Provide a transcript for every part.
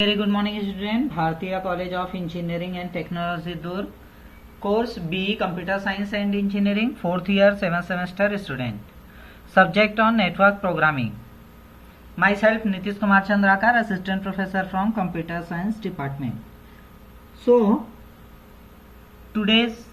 Very good morning student. Bharatiya College of Engineering and Technology Durg. Course B Computer Science and Engineering 4th year 7th semester student. Subject on Network Programming. Myself Nitish Kumar Chandrakar, Assistant Professor from Computer Science Department. So today's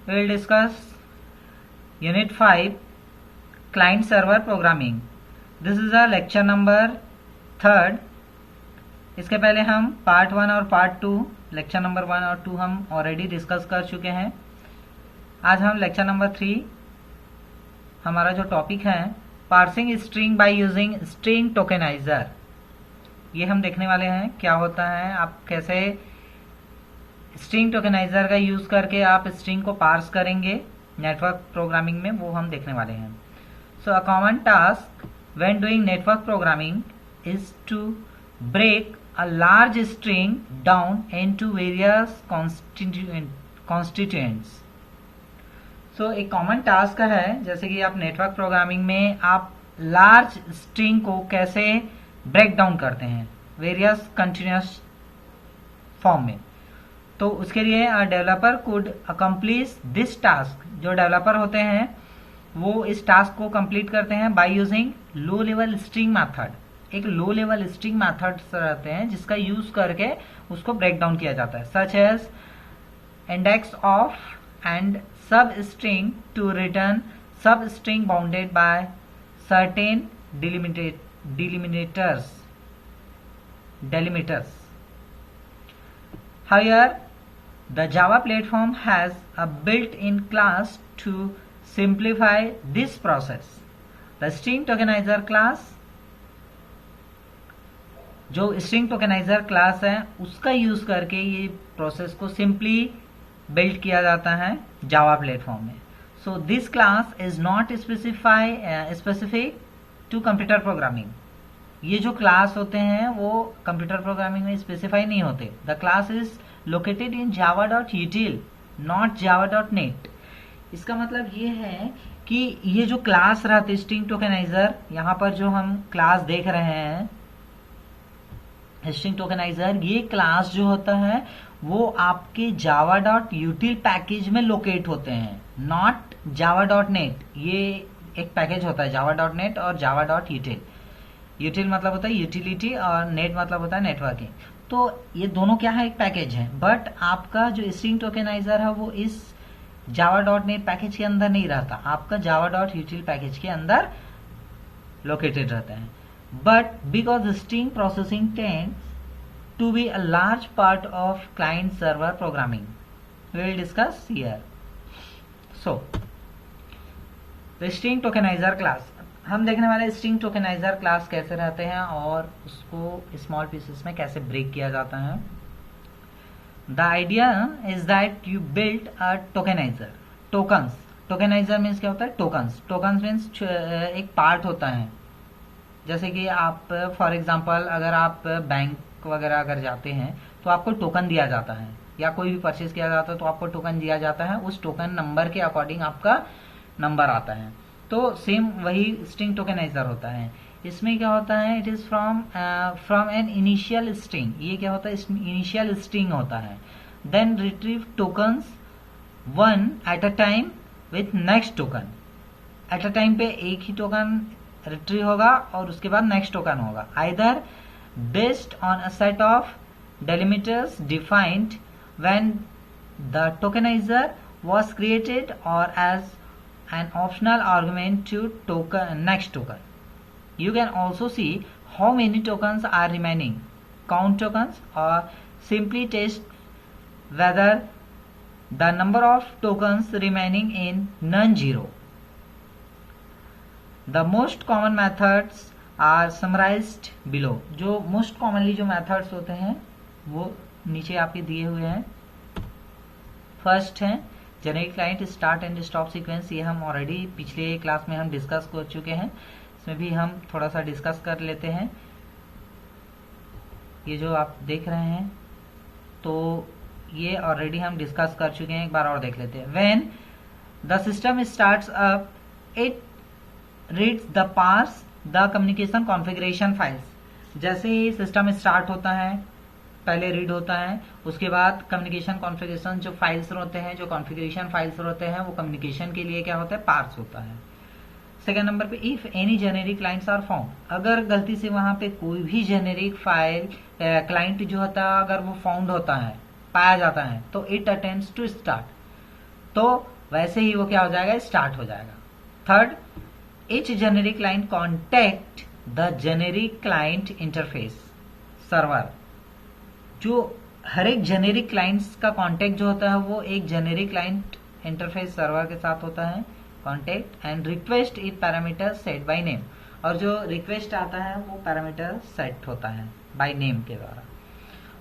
we will discuss Unit 5 Client Server Programming. This is a lecture number 3rd. इसके पहले हम part 1 और part 2 lecture number 1 और 2 हम already discuss कर चुके हैं। आज हम लेक्चर नंबर 3 हमारा जो टॉपिक है parsing string by using string tokeniser, ये हम देखने वाले हैं क्या होता है, आप कैसे स्ट्रिंग टोकेनाइजर का यूज करके आप स्ट्रिंग को पार्स करेंगे नेटवर्क प्रोग्रामिंग में, वो हम देखने वाले हैं। So a common task when doing network programming is to break a large string down into various constituents. So एक कॉमन टास्क है, जैसे कि आप नेटवर्क प्रोग्रामिंग में आप लार्ज स्ट्रिंग को कैसे ब्रेक डाउन करते हैं वेरियस कंटिन्यूस फॉर्म में। तो उसके लिए developer could accomplish this task. जो डेवलपर होते हैं वो इस टास्क को कंप्लीट करते हैं by using low level string method. एक लो लेवल स्ट्रिंग मेथड्स रहते हैं जिसका यूज करके उसको ब्रेक डाउन किया जाता है, such as index of and substring to return substring bounded by certain delimiters. However, the Java platform has a built-in class to simplify this process. The string tokenizer class, जो string tokeniser class है उसका use करके ये process को simply build किया जाता है Java platform में। So this class is not specific to computer programming. ये जो क्लास होते हैं वो कंप्यूटर प्रोग्रामिंग में स्पेसिफाई नहीं होते। The class is located in java.util not java.net। इसका मतलब ये है कि ये जो क्लास रहते स्ट्रिंग टोकेनाइजर, यहाँ पर जो हम क्लास देख रहे हैं स्ट्रिंग टोकेनाइजर, ये क्लास जो होता है वो आपके java.util पैकेज में लोकेट होते हैं, नॉट java.net। ये एक पैकेज होता है java.net और java.util। util मतलब होता है यूटिलिटी और net मतलब होता है नेटवर्किंग। तो ये दोनों क्या है, एक पैकेज है। बट आपका जो स्ट्रिंग टोकेनाइजर है वो इस java.net पैकेज के अंदर नहीं रहता, आपका java.util पैकेज के अंदर लोकेटेड रहता है। But because string processing tends to be a large part of client-server programming, we will discuss here. So, the string tokenizer class, हम देखने वाले string tokenizer class कैसे रहते हैं और उसको small pieces में कैसे break किया जाता है। The idea is that you build a tokenizer. Tokens, tokenizer means क्या होता है, tokens. Tokens means एक part होता है। जैसे कि आप फॉर एग्जांपल अगर आप बैंक वगैरह अगर जाते हैं तो आपको टोकन दिया जाता है, या कोई भी परचेज किया जाता है तो आपको टोकन दिया जाता है, उस टोकन नंबर के अकॉर्डिंग आपका नंबर आता है। तो सेम वही स्ट्रिंग टोकेनाइजर होता है। इसमें क्या होता है, it is from an initial string. ये क्या होता है, इनिशियल स्ट्रिंग होता है। Then retrieve tokens one at a time with next token. At a time पे एक ही टोकन रिट्रीव होगा और उसके बाद नेक्स्ट टोकन होगा, either based on a set of delimiters defined when the tokenizer was created और as an optional argument to token next token. You can also see how many tokens are remaining, count tokens, और simply test whether the number of tokens remaining in non zero. The most common methods are summarized below. जो most commonly जो methods होते हैं वो नीचे आपके दिए हुए हैं। फर्स्ट है generic client start and stop sequence. ये हम ऑलरेडी पिछले क्लास में हम डिस्कस कर चुके हैं, इसमें भी हम थोड़ा सा डिस्कस कर लेते हैं। ये जो आप देख रहे हैं तो ये ऑलरेडी हम डिस्कस कर चुके हैं, एक बार और देख लेते हैं। When the system starts up it reads the parse the communication configuration files. जैसे ही सिस्टम स्टार्ट होता है, पहले रीड होता है, उसके बाद कम्युनिकेशन कॉन्फ़िगरेशन जो फाइल्स होते हैं, जो कॉन्फ़िगरेशन फाइल्स होते हैं, वो कम्युनिकेशन के लिए क्या होता है, पार्स होता है। सेकेंड नंबर पे if any generic clients are found, अगर गलती से वहां पे कोई भी जेनेरिक फाइल क्लाइंट जो होता है अगर वो फाउंड होता है, पाया जाता है, तो इट अटेम्प्ट्स टू स्टार्ट, तो वैसे ही वो क्या हो जाएगा, स्टार्ट हो जाएगा। Third, each generic client contact the generic client interface server, जो हर एक जेनेरिक क्लाइंट्स का कांटेक्ट जो होता है वो एक जेनेरिक क्लाइंट इंटरफेस सर्वर के साथ होता है contact, and request is parameter set by name, और जो रिक्वेस्ट आता है वो पैरामीटर सेट होता है बाय नेम के द्वारा।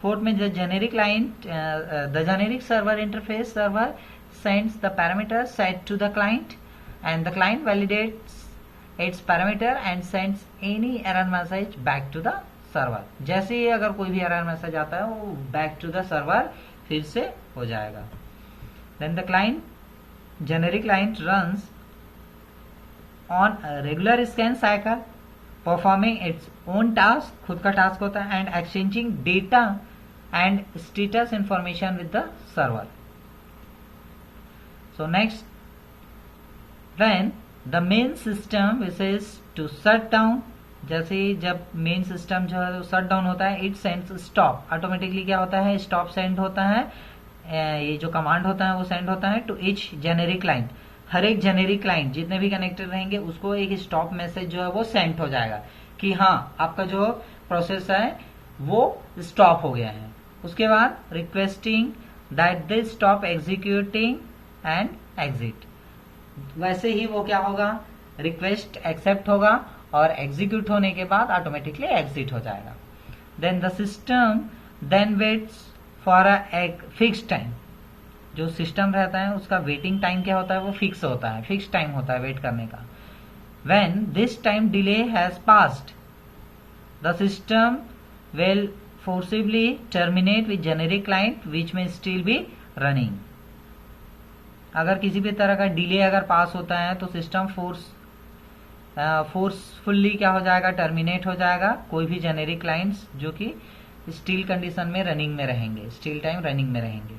फोर्थ में the generic server interface server sends the parameter set to the client and the client validates its parameter and sends any error message back to the server। जैसे ही अगर कोई भी error message आता है वो बैक टू द सर्वर फिर से हो जाएगा। then the client generic client runs on a regular scan cycle performing its own task, खुद का टास्क होता है, and exchanging data and status information with the server। so next, when the main system wishes to shut down, जैसे जब main system जो है shut down होता है, इट सेंड्स स्टॉप, ऑटोमेटिकली क्या होता है, स्टॉप सेंड होता है, ये जो कमांड होता है वो सेंड होता है टू ईच जेनेरिक क्लाइंट, हर एक जेनेरिक क्लाइंट जितने भी कनेक्टेड रहेंगे उसको एक स्टॉप मैसेज जो है वो सेंड हो जाएगा कि हाँ आपका जो प्रोसेस है वो स्टॉप हो गया है। उसके बाद requesting that they stop executing and exit, वैसे ही वो क्या होगा, रिक्वेस्ट एक्सेप्ट होगा और एग्जीक्यूट होने के बाद ऑटोमेटिकली एग्जिट हो जाएगा। Then the system then waits for a fix time, जो सिस्टम रहता है उसका वेटिंग टाइम क्या होता है, वो फिक्स होता है, फिक्स टाइम होता है वेट करने का। When this time delay has passed the system will forcibly terminate with generic client which may still B running. अगर किसी भी तरह का डिले अगर पास होता है तो सिस्टम फोर्सफुल्ली क्या हो जाएगा, टर्मिनेट हो जाएगा, कोई भी जेनेरिक क्लाइंट्स जो कि स्टील कंडीशन में रनिंग में रहेंगे, स्टील टाइम रनिंग में रहेंगे।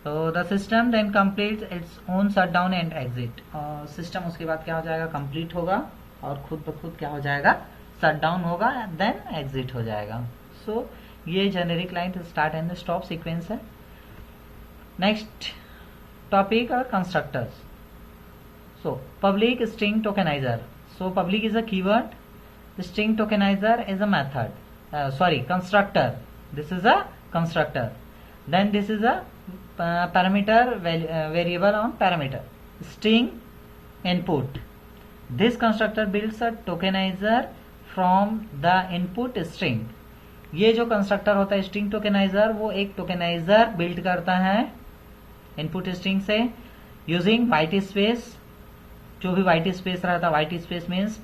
तो the system then complete its own shut down and exit, और सिस्टम उसके बाद क्या हो जाएगा, कंप्लीट होगा और खुद ब खुद क्या हो जाएगा, शट डाउन होगा, देन एग्जिट हो जाएगा। सो ये generic client start and stop sequence है। Next topic are constructors. So public string tokenizer, so public is a keyword, string tokenizer is a method, constructor, this is a constructor, then this is a parameter variable on parameter string input. This constructor builds a tokenizer from the input string। ये जो constructor होता है string tokeniser, वो एक tokeniser build करता है input string से using white space, जो भी वाइट स्पेस रहता है, वाइट स्पेस मीन्स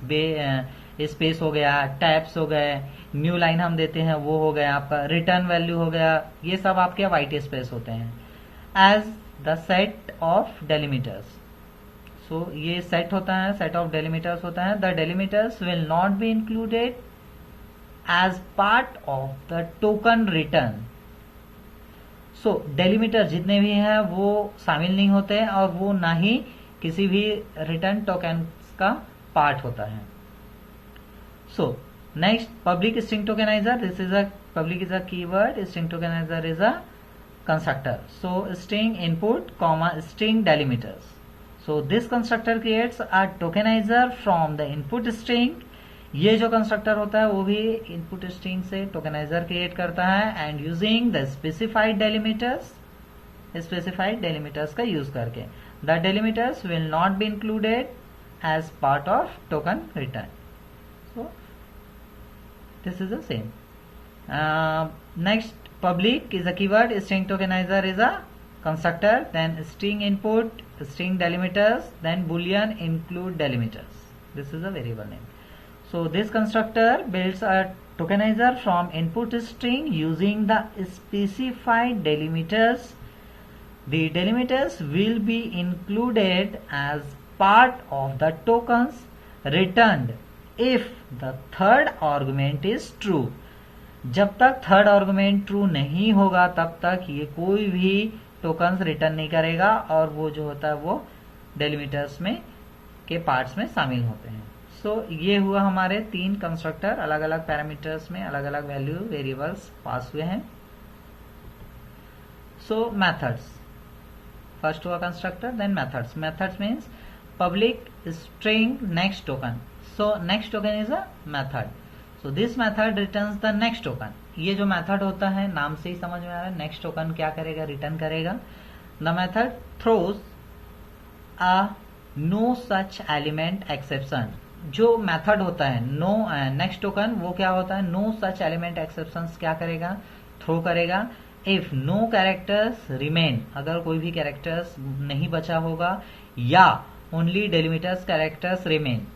स्पेस हो गया, टैब्स हो गए, न्यू लाइन हम देते हैं वो हो गया, आपका रिटर्न वैल्यू हो गया, ये सब आपके वाइट स्पेस होते हैं। As the set of delimiters, so ये सेट होता है, सेट ऑफ डेलिमीटर्स होता है। The delimiters will not be included as part of the token return. So delimiter जितने भी हैं वो शामिल नहीं होते हैं और वो ना ही किसी भी रिटर्न टोकन का पार्ट होता है। So next, public string tokenizer, this is a public is a keyword, string tokenizer is a constructor. So string input comma string delimiters, so this constructor creates a tokenizer from the input string. ये जो constructor होता है वो भी input string से tokenizer create करता है and using the specified delimiters का यूज करके। The delimiters will not be included as part of token return. So this is the same. Next, public is a keyword, string tokenizer is a constructor, then string input, string delimiters, then boolean include delimiters. This is a variable name. So this constructor builds a tokenizer from input string using the specified delimiters. The delimiters will be included as part of the tokens returned if the third argument is true. जब तक third argument true नहीं होगा तब तक ये कोई भी tokens return नहीं करेगा और वो जो होता है वो डेलिमिटर्स में के पार्ट्स में शामिल होते हैं। सो ये हुआ हमारे 3 कंस्ट्रक्टर, अलग अलग पैरामीटर्स में अलग अलग वैल्यू वेरिएबल्स पास हुए हैं। सो मेथड्स, फर्स्ट हुआ constructor, then methods. Methods means public string next token. So next token is a method. So this method returns the next token. ये जो मेथड होता है नाम से ही समझ में आ रहा है, नेक्स्ट टोकन क्या करेगा, रिटर्न करेगा। The method throws a no such element exception. जो मेथड होता है नो नेक्स्ट टोकन, वो क्या होता है, नो सच एलिमेंट एक्सेप्शन क्या करेगा, थ्रो करेगा। इफ नो कैरेक्टर्स रिमेन, अगर कोई भी कैरेक्टर्स नहीं बचा होगा, या ओनली डेलिमिटर्स कैरेक्टर्स रिमेन,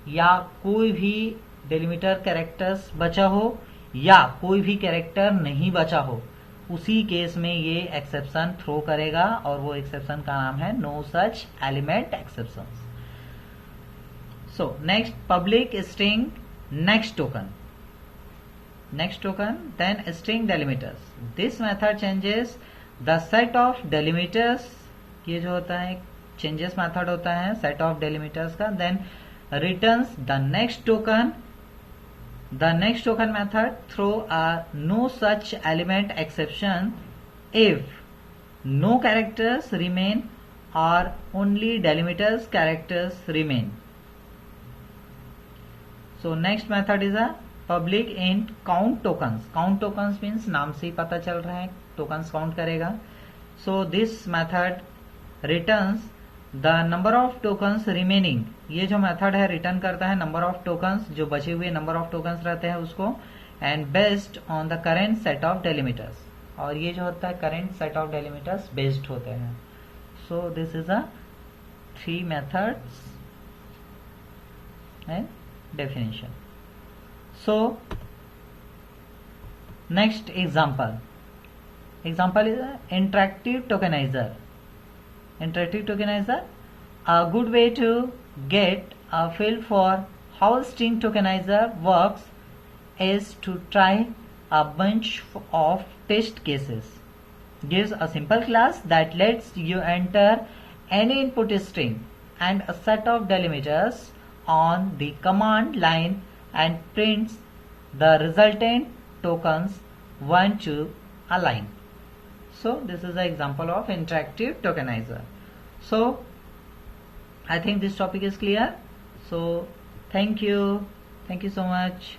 या कोई भी डेलिमिटर कैरेक्टर्स बचा हो या कोई भी कैरेक्टर नहीं बचा हो, उसी केस में ये एक्सेप्शन थ्रो करेगा और वो एक्सेप्शन का नाम है no such element exception. So next public string next token, next token then string delimiters. This method changes the set of delimiters. ये जो होता है चेंजेस मेथड होता है सेट ऑफ डेलिमिटर्स का। Then returns the next token. The next token method throw a no such element exception if no characters remain or only delimiters characters remain. So next method is a public int count tokens. Count tokens means नाम से ही पता चल रहा है tokens count करेगा। So this method returns the number of tokens remaining. ये जो method है रिटर्न करता है नंबर ऑफ टोकन्स, जो बचे हुए नंबर ऑफ टोकन्स रहते हैं उसको, and based on the current set of delimiters. और ये जो होता है current set of delimiters based होते हैं। So this is a 3 methods and definition. So next example is interactive tokeniser. Interactive tokenizer, a good way to get a feel for how string tokenizer works is to try a bunch of test cases. Gives a simple class that lets you enter any input string and a set of delimiters on the command line and prints the resultant tokens one to a line. So this is an example of interactive tokenizer. So I think this topic is clear. So thank you so much.